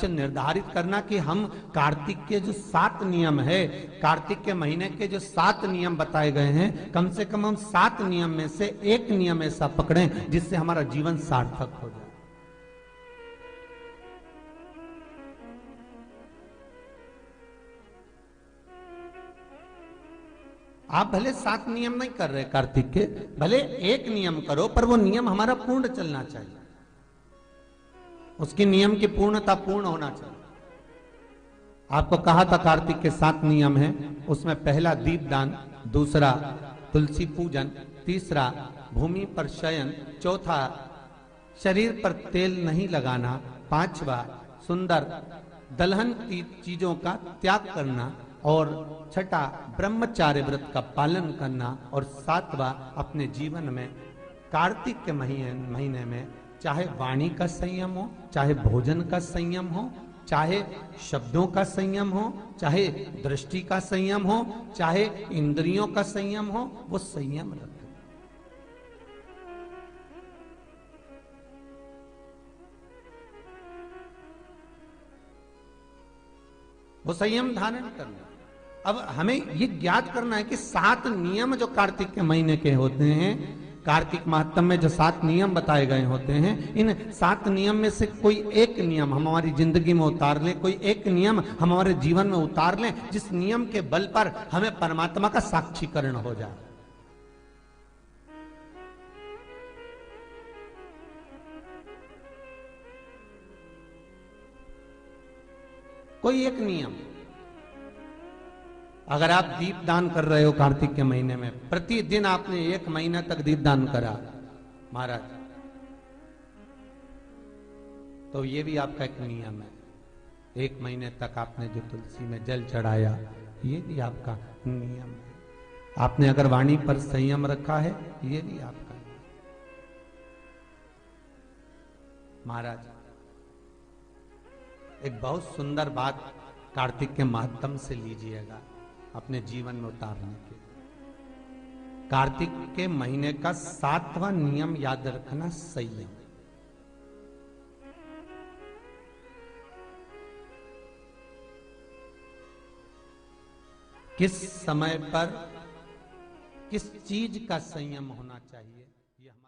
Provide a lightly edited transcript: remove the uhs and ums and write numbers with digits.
निर्धारित करना कि हम कार्तिक के जो 7 नियम है, कार्तिक के महीने के जो 7 नियम बताए गए हैं, कम से कम हम 7 नियम में से एक नियम ऐसा पकड़ें जिससे हमारा जीवन सार्थक हो जाए। आप भले 7 नियम नहीं कर रहे कार्तिक के, भले एक नियम करो, पर वो नियम हमारा पूर्ण चलना चाहिए, उसकी नियम की पूर्णता पूर्ण होना चाहिए। आपको कहा था कार्तिक के 7 नियम हैं, उसमें पहला दीपदान, दूसरा तुलसी पूजन, तीसरा भूमि पर शयन, चौथा शरीर पर तेल नहीं लगाना, पांचवा सुंदर दलहन की चीजों का त्याग करना, और छठा ब्रह्मचार्य व्रत का पालन करना, और सातवां अपने जीवन में कार्तिक के महीने में चाहे वाणी का संयम हो, चाहे भोजन का संयम हो, चाहे शब्दों का संयम हो, चाहे दृष्टि का संयम हो, चाहे इंद्रियों का संयम हो, वो संयम रखें। वो संयम धारण करना। अब हमें ये ज्ञात करना है कि 7 नियम जो कार्तिक के महीने के होते हैं, कार्तिक माहत्म में जो 7 नियम बताए गए होते हैं, इन 7 नियम में से कोई एक नियम हम हमारी जिंदगी में उतार लें, कोई एक नियम हम हमारे जीवन में उतार लें, जिस नियम के बल पर हमें परमात्मा का साक्षीकरण हो जाए। कोई एक नियम। अगर आप दीप दान कर रहे हो कार्तिक के महीने में, प्रतिदिन आपने 1 महीना तक दीप दान करा महाराज, तो ये भी आपका एक नियम है। 1 महीने तक आपने जो तुलसी में जल चढ़ाया, ये भी आपका नियम है। आपने अगर वाणी पर संयम रखा है, ये भी आपका नियम। महाराज, एक बहुत सुंदर बात कार्तिक के माध्यम से लीजिएगा अपने जीवन में उतारने के। कार्तिक के महीने का 7वां नियम याद रखना, संयम। किस समय पर किस चीज का संयम होना चाहिए, ये हमारा